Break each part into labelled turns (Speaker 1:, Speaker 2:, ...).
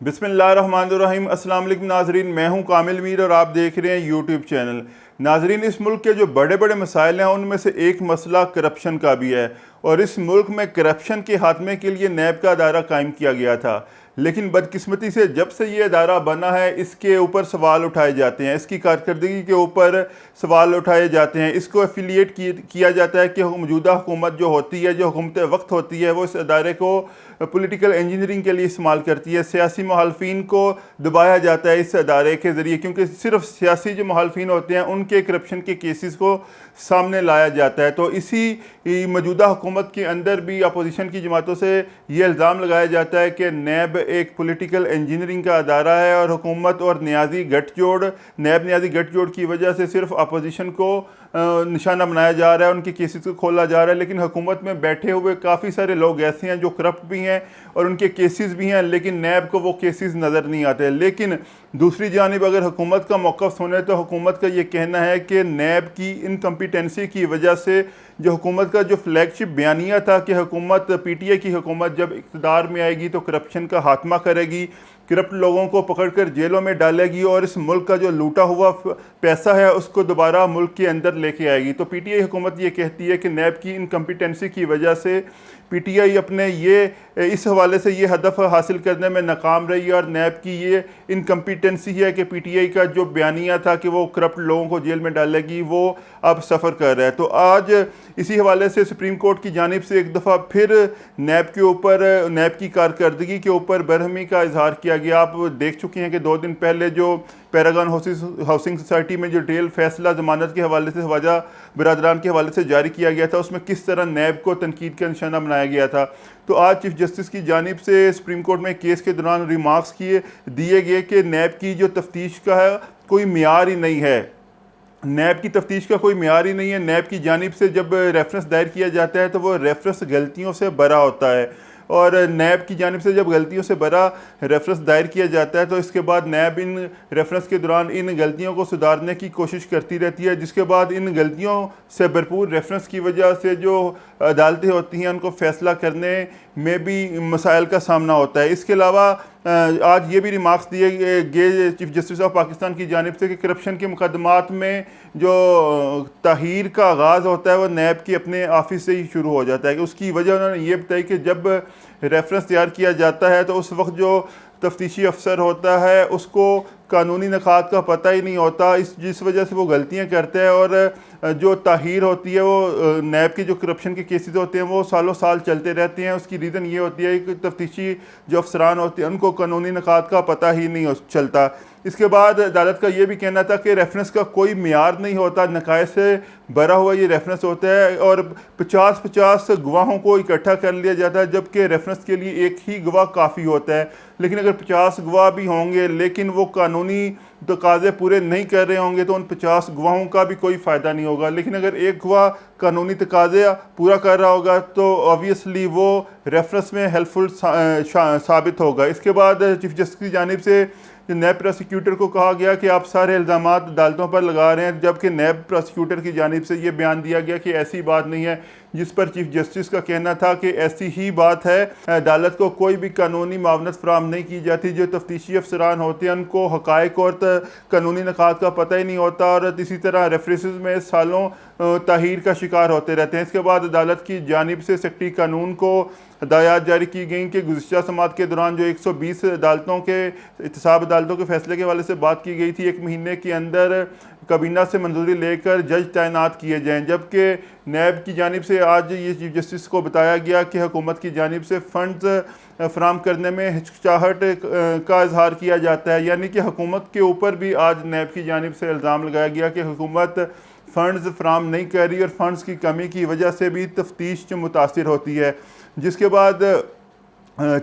Speaker 1: بسم اللہ الرحمن الرحیم۔ السلام علیکم ناظرین، میں ہوں کامل میر اور آپ دیکھ رہے ہیں یوٹیوب چینل۔ ناظرین، اس ملک کے جو بڑے بڑے مسائل ہیں ان میں سے ایک مسئلہ کرپشن کا بھی ہے، اور اس ملک میں کرپشن کے خاتمے کے لیے نیب کا ادارہ قائم کیا گیا تھا، لیکن بدقسمتی سے جب سے یہ ادارہ بنا ہے اس کے اوپر سوال اٹھائے جاتے ہیں، اس کی کارکردگی کے اوپر سوال اٹھائے جاتے ہیں، اس کو ایفیلیٹ کیا جاتا ہے کہ موجودہ حکومت جو ہوتی ہے، جو حکومت وقت ہوتی ہے، وہ اس ادارے کو پولیٹیکل انجینئرنگ کے لیے استعمال کرتی ہے۔ سیاسی مخالفین کو دبایا جاتا ہے اس ادارے کے ذریعے، کیونکہ صرف سیاسی جو مخالفین ہوتے ہیں ان کے کرپشن کے کیسز کو سامنے لایا جاتا ہے۔ تو اسی موجودہ حکومت کے اندر بھی اپوزیشن کی جماعتوں سے یہ الزام لگایا جاتا ہے کہ نیب ایک پولیٹیکل انجینئرنگ کا ادارہ ہے، اور حکومت اور نیب نیازی گٹھ جوڑ کی وجہ سے صرف اپوزیشن کو نشانہ بنایا جا رہا ہے، ان کے کیسز کو کھولا جا رہا ہے، لیکن حکومت میں بیٹھے ہوئے کافی سارے لوگ ایسے ہیں جو کرپٹ بھی ہیں اور ان کے کیسز بھی ہیں، لیکن نیب کو وہ کیسز نظر نہیں آتے۔ لیکن دوسری جانب اگر حکومت کا موقف سنے تو حکومت کا یہ کہنا ہے کہ نیب کی انکمپیٹنسی کی وجہ سے جو حکومت کا جو فلیگ شپ بیانیہ تھا کہ حکومت پی ٹی آئی کی حکومت جب اقتدار میں آئے گی تو کرپشن کا خاتمہ کرے گی، کرپٹ لوگوں کو پکڑ کر جیلوں میں ڈالے گی، اور اس ملک کا جو لوٹا ہوا پیسہ ہے اس کو دوبارہ ملک کے اندر لے کے آئے گی، تو پی ٹی آئی حکومت یہ کہتی ہے کہ نیب کی انکمپیٹنسی کی وجہ سے پی ٹی آئی اپنے اس حوالے سے یہ ہدف حاصل کرنے میں ناکام رہی، اور نیب کی یہ انکمپیٹنسی ہے کہ پی ٹی آئی کا جو بیانیہ تھا کہ وہ کرپٹ لوگوں کو جیل میں ڈالے گی وہ اب سفر کر رہا ہے۔ تو آج اسی حوالے سے سپریم کورٹ کی جانب سے ایک دفعہ پھر نیب کی کارکردگی کے اوپر برہمی کا اظہار کیا گیا۔ آپ دیکھ چکے ہیں کہ 2 دن پہلے جو پیراگون ہاؤسنگ سوسائٹی میں جو ڈیل فیصلہ ضمانت کے حوالے سے خواجہ برادران کے حوالے سے جاری کیا گیا تھا، اس میں کس طرح نیب کو تنقید کا نشانہ بنایا گیا تھا۔ تو آج چیف جسٹس کی جانب سے سپریم کورٹ میں کیس کے دوران ریمارکس دیے گئے کہ نیب کی جو تفتیش کا ہے کوئی معیار ہی نہیں ہے، نیب کی تفتیش کا کوئی معیار ہی نہیں ہے۔ نیب کی جانب سے جب ریفرنس دائر کیا جاتا ہے تو وہ ریفرنس غلطیوں سے بھرا ہوتا ہے، اور نیب کی جانب سے جب غلطیوں سے بھرا ریفرنس دائر کیا جاتا ہے تو اس کے بعد نیب ان ریفرنس کے دوران ان غلطیوں کو سدھارنے کی کوشش کرتی رہتی ہے، جس کے بعد ان غلطیوں سے بھرپور ریفرنس کی وجہ سے جو عدالتیں ہوتی ہیں ان کو فیصلہ کرنے میں بھی مسائل کا سامنا ہوتا ہے۔ اس کے علاوہ آج یہ بھی ریمارکس دیے گئے چیف جسٹس آف پاکستان کی جانب سے کہ کرپشن کے مقدمات میں جو تحریر کا آغاز ہوتا ہے وہ نیب کے اپنے آفس سے ہی شروع ہو جاتا ہے۔ اس کی وجہ انہوں نے یہ بتائی کہ جب ریفرنس تیار کیا جاتا ہے تو اس وقت جو تفتیشی افسر ہوتا ہے اس کو قانونی نکات کا پتہ ہی نہیں ہوتا، جس وجہ سے وہ غلطیاں کرتے ہیں، اور جو تحریر ہوتی ہے وہ نیب کے جو کرپشن کے کیسز ہوتے ہیں وہ سالوں سال چلتے رہتے ہیں۔ اس کی ریزن یہ ہوتی ہے کہ تفتیشی جو افسران ہوتے ہیں ان کو قانونی نکات کا پتہ ہی نہیں چلتا۔ اس کے بعد عدالت کا یہ بھی کہنا تھا کہ ریفرنس کا کوئی معیار نہیں ہوتا، نقائص سے بھرا ہوا یہ ریفرنس ہوتا ہے، اور 50 گواہوں کو اکٹھا کر لیا جاتا ہے، جبکہ ریفرنس کے لیے ایک ہی گواہ کافی ہوتا ہے۔ لیکن اگر 50 گواہ بھی ہوں گے لیکن وہ قانونی تقاضے پورے نہیں کر رہے ہوں گے تو ان 50 گواہوں کا بھی کوئی فائدہ نہیں ہوگا، لیکن اگر ایک گواہ قانونی تقاضے پورا کر رہا ہوگا تو آبویسلی وہ ریفرنس میں ہیلپ فل ثابت ہوگا۔ اس کے بعد چیف جسٹس کی جانب سے نیب پروسیکیوٹر کو کہا گیا کہ آپ سارے الزامات عدالتوں پر لگا رہے ہیں، جبکہ نیب پروسیکیوٹر کی جانب سے یہ بیان دیا گیا کہ ایسی بات نہیں ہے، جس پر چیف جسٹس کا کہنا تھا کہ ایسی ہی بات ہے، عدالت کو کوئی بھی قانونی معاونت فراہم نہیں کی جاتی، جو تفتیشی افسران ہوتے ہیں ان کو حقائق اور قانونی نکات کا پتہ ہی نہیں ہوتا، اور اسی طرح ریفرنسز میں سالوں تحریر کا شکار ہوتے رہتے ہیں۔ اس کے بعد عدالت کی جانب سے سیکرٹری قانون کو ہدایات جاری کی گئیں کہ گزشتہ سماعت کے دوران جو 120 احتساب عدالتوں کے فیصلے کے حوالے سے بات کی گئی تھی، 1 مہینے کے اندر کابینہ سے منظوری لے کر جج تعینات کیے جائیں، جبکہ نیب کی جانب سے آج یہ چیف جسٹس کو بتایا گیا کہ حکومت کی جانب سے فنڈز فراہم کرنے میں ہچکچاہٹ کا اظہار کیا جاتا ہے، یعنی کہ حکومت کے اوپر بھی آج نیب کی جانب سے الزام لگایا گیا کہ حکومت فنڈز فراہم نہیں کر رہی، اور فنڈز کی کمی کی وجہ سے بھی تفتیش متاثر ہوتی ہے۔ جس کے بعد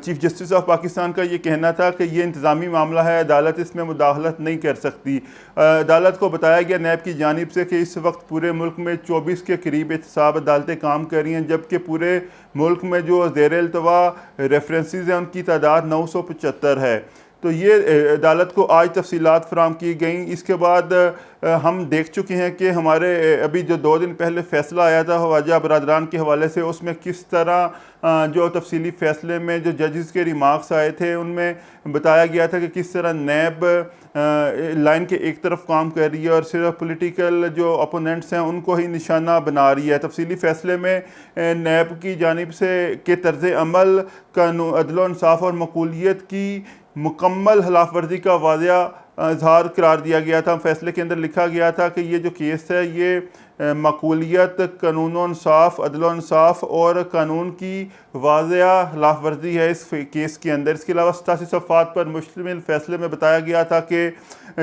Speaker 1: چیف جسٹس آف پاکستان کا یہ کہنا تھا کہ یہ انتظامی معاملہ ہے، عدالت اس میں مداخلت نہیں کر سکتی۔ عدالت کو بتایا گیا نیب کی جانب سے کہ اس وقت پورے ملک میں 24 کے قریب احتساب عدالتیں کام کر رہی ہیں، جبکہ پورے ملک میں جو زیر التواء ریفرنسز ہیں ان کی تعداد 975 ہے۔ تو یہ عدالت کو آج تفصیلات فراہم کی گئیں۔ اس کے بعد ہم دیکھ چکے ہیں کہ ہمارے ابھی جو 2 دن پہلے فیصلہ آیا تھا خواجہ برادران کے حوالے سے، اس میں کس طرح جو تفصیلی فیصلے میں جو ججز کے ریمارکس آئے تھے ان میں بتایا گیا تھا کہ کس طرح نیب لائن کے ایک طرف کام کر رہی ہے اور صرف پولیٹیکل جو اپوننٹس ہیں ان کو ہی نشانہ بنا رہی ہے. تفصیلی فیصلے میں نیب کی جانب سے کے طرز عمل عدل و انصاف اور معقولیت کی مکمل خلاف ورزی کا واضح اظہار قرار دیا گیا تھا. فیصلے کے اندر لکھا گیا تھا کہ یہ جو کیس ہے یہ معقولیت، قانون و انصاف، عدل و انصاف اور قانون کی واضح خلاف ورزی ہے اس کیس کے اندر. اس کے علاوہ 87 صفحات پر مشتمل فیصلے میں بتایا گیا تھا کہ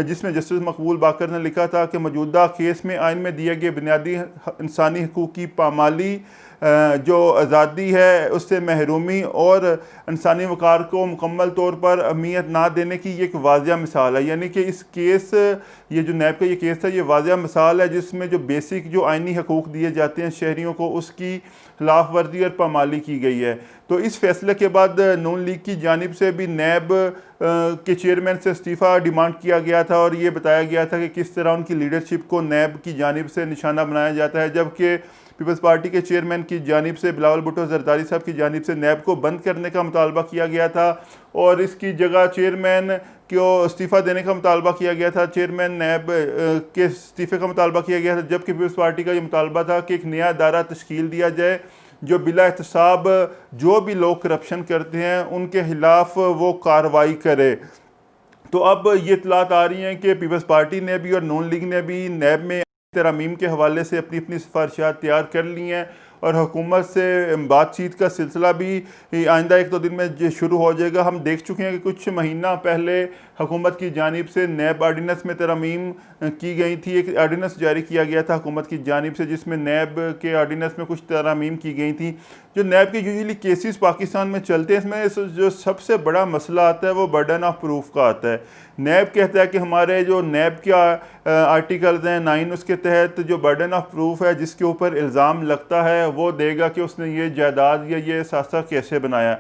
Speaker 1: جس میں جسٹس مقبول باقر نے لکھا تھا کہ موجودہ کیس میں آئین میں دیے گئے بنیادی انسانی حقوق کی پامالی، جو آزادی ہے اس سے محرومی اور انسانی وقار کو مکمل طور پر اہمیت نہ دینے کی یہ ایک واضح مثال ہے. یعنی کہ اس کیس، یہ جو نیب کا یہ کیس ہے یہ واضح مثال ہے جس میں جو بیسک جو آئینی حقوق دیے جاتے ہیں شہریوں کو اس کی خلاف ورزی اور پامالی کی گئی ہے. تو اس فیصلے کے بعد نون لیگ کی جانب سے بھی نیب کے چیئرمین سے استعفیٰ ڈیمانڈ کیا گیا تھا اور یہ بتایا گیا تھا کہ کس طرح ان کی لیڈرشپ کو نیب کی جانب سے نشانہ بنایا جاتا ہے، جبکہ پیپلز پارٹی کے چیئرمین کی جانب سے بلاول بھٹو زرداری صاحب کی جانب سے نیب کو بند کرنے کا مطالبہ کیا گیا تھا اور اس کی جگہ چیئرمین کو استعفیٰ دینے کا مطالبہ کیا گیا تھا. چیئرمین نیب کے استعفے کا مطالبہ کیا گیا تھا، جبکہ پیپلز پارٹی کا یہ مطالبہ تھا کہ ایک نیا ادارہ تشکیل دیا جائے جو بلا احتساب جو بھی لوگ کرپشن کرتے ہیں ان کے خلاف وہ کارروائی کرے. تو اب یہ اطلاعات آ رہی ہیں کہ پیپلز پارٹی نے بھی اور نون لیگ نے بھی نیب میں ترامیم کے حوالے سے اپنی اپنی سفارشات تیار کر لی ہیں اور حکومت سے بات چیت کا سلسلہ بھی آئندہ ایک دو دن میں شروع ہو جائے گا. ہم دیکھ چکے ہیں کہ کچھ مہینہ پہلے حکومت کی جانب سے نیب آرڈیننس میں ترامیم کی گئی تھی. ایک آرڈیننس جاری کیا گیا تھا حکومت کی جانب سے جس میں نیب کے آرڈیننس میں کچھ ترامیم کی گئی تھیں. جو نیب کے یوزلی کیسز پاکستان میں چلتے ہیں اس میں جو سب سے بڑا مسئلہ آتا ہے وہ برڈن آف پروف کا آتا ہے. نیب کہتا ہے کہ ہمارے جو نیب کے آرٹیکلز ہیں 9 اس کے تحت جو برڈن آف پروف ہے جس کے اوپر الزام لگتا ہے وہ دے گا کہ اس نے یہ جائیداد یا یہ اثاثہ کیسے بنایا.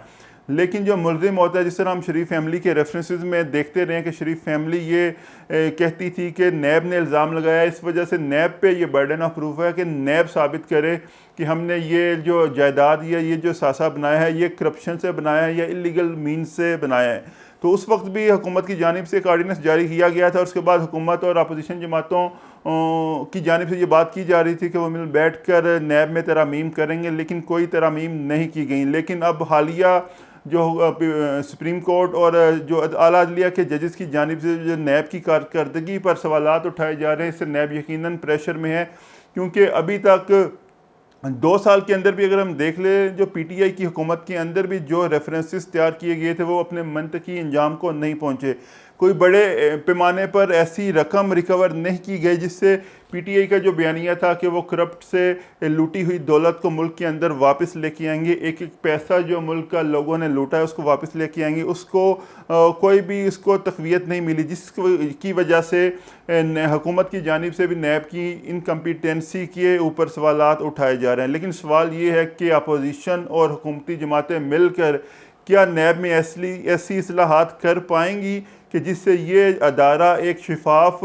Speaker 1: لیکن جو ملزم ہوتا ہے، جس طرح ہم شریف فیملی کے ریفرنسز میں دیکھتے رہے ہیں کہ شریف فیملی یہ کہتی تھی کہ نیب نے الزام لگایا، اس وجہ سے نیب پہ یہ برڈن آف پروف ہے کہ نیب ثابت کرے کہ ہم نے یہ جو جائیداد یا یہ جو اثاثہ بنایا ہے یہ کرپشن سے بنایا ہے یا اللیگل مینز سے بنایا ہے. تو اس وقت بھی حکومت کی جانب سے ایک آرڈیننس جاری کیا گیا تھا اور اس کے بعد حکومت اور اپوزیشن جماعتوں کی جانب سے یہ بات کی جا رہی تھی کہ وہ مل بیٹھ کر نیب میں ترامیم کریں گے، لیکن کوئی ترامیم نہیں کی گئیں. لیکن اب حالیہ جو سپریم کورٹ اور جو اعلیٰ عدلیہ کے ججز کی جانب سے جو نیب کی کارکردگی پر سوالات اٹھائے جا رہے ہیں، اس سے نیب یقیناً پریشر میں ہے کیونکہ ابھی تک 2 سال کے اندر بھی اگر ہم دیکھ لیں جو پی ٹی آئی کی حکومت کے اندر بھی جو ریفرنسز تیار کیے گئے تھے وہ اپنے منطقی انجام کو نہیں پہنچے. کوئی بڑے پیمانے پر ایسی رقم ریکور نہیں کی گئی جس سے پی ٹی آئی کا جو بیانیہ تھا کہ وہ کرپٹ سے لوٹی ہوئی دولت کو ملک کے اندر واپس لے کے آئیں گے، ایک ایک پیسہ جو ملک کا لوگوں نے لوٹا ہے اس کو واپس لے کے آئیں گے، اس کو کوئی بھی اس کو تقویت نہیں ملی، جس کی وجہ سے حکومت کی جانب سے بھی نیب کی انکمپیٹنسی کے اوپر سوالات اٹھائے جا رہے ہیں. لیکن سوال یہ ہے کہ اپوزیشن اور حکومتی جماعتیں مل کر کیا نیب میں ایسی اصلاحات کر پائیں گی کہ جس سے یہ ادارہ ایک شفاف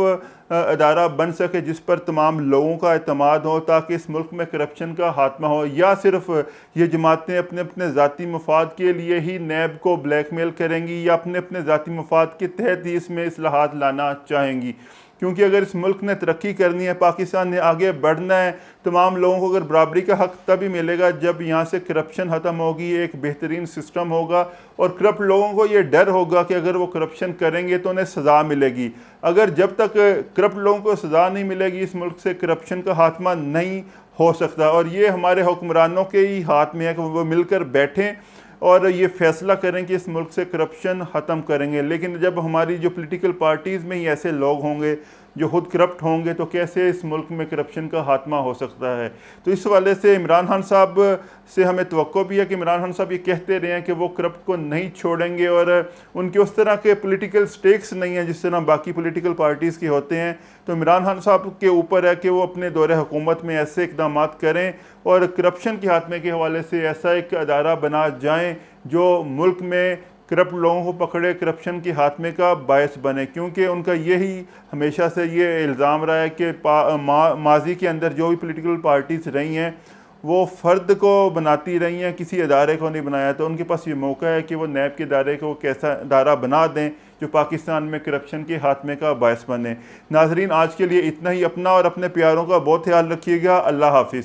Speaker 1: ادارہ بن سکے جس پر تمام لوگوں کا اعتماد ہو تاکہ اس ملک میں کرپشن کا خاتمہ ہو، یا صرف یہ جماعتیں اپنے اپنے ذاتی مفاد کے لیے ہی نیب کو بلیک میل کریں گی یا اپنے ذاتی مفاد کے تحت ہی اس میں اصلاحات لانا چاہیں گی. کیونکہ اگر اس ملک نے ترقی کرنی ہے، پاکستان نے آگے بڑھنا ہے، تمام لوگوں کو اگر برابری کا حق تبھی ملے گا جب یہاں سے کرپشن ختم ہوگی، ایک بہترین سسٹم ہوگا اور کرپٹ لوگوں کو یہ ڈر ہوگا کہ اگر وہ کرپشن کریں گے تو انہیں سزا ملے گی. اگر جب تک کرپٹ لوگوں کو سزا نہیں ملے گی اس ملک سے کرپشن کا خاتمہ نہیں ہو سکتا. اور یہ ہمارے حکمرانوں کے ہی ہاتھ میں ہے کہ وہ مل کر بیٹھیں اور یہ فیصلہ کریں کہ اس ملک سے کرپشن ختم کریں گے. لیکن جب ہماری جو پولیٹیکل پارٹیز میں ہی ایسے لوگ ہوں گے جو خود کرپٹ ہوں گے تو کیسے اس ملک میں کرپشن کا خاتمہ ہو سکتا ہے. تو اس حوالے سے عمران خان صاحب سے ہمیں توقع بھی ہے کہ عمران خان صاحب یہ کہتے رہے ہیں کہ وہ کرپٹ کو نہیں چھوڑیں گے اور ان کے اس طرح کے پولیٹیکل سٹیکس نہیں ہیں جس طرح باقی پولیٹیکل پارٹیز کے ہوتے ہیں. تو عمران خان صاحب کے اوپر ہے کہ وہ اپنے دور حکومت میں ایسے اقدامات کریں اور کرپشن کے خاتمے کے حوالے سے ایسا ایک ادارہ بنا جائیں جو ملک میں کرپٹ لوگوں کو پکڑے، کرپشن کے خاتمے کا باعث بنے. کیونکہ ان کا یہی ہمیشہ سے یہ الزام رہا ہے کہ ماضی کے اندر جو بھی پولیٹیکل پارٹیز رہی ہیں وہ فرد کو بناتی رہی ہیں، کسی ادارے کو نہیں بنایا، تو ان کے پاس یہ موقع ہے کہ وہ نیب کے ادارے کو کیسا ادارہ بنا دیں جو پاکستان میں کرپشن کے خاتمے کا باعث بنے۔ ناظرین، آج کے لیے اتنا ہی۔ اپنا اور اپنے پیاروں کا بہت خیال رکھیے گا۔ اللہ حافظ۔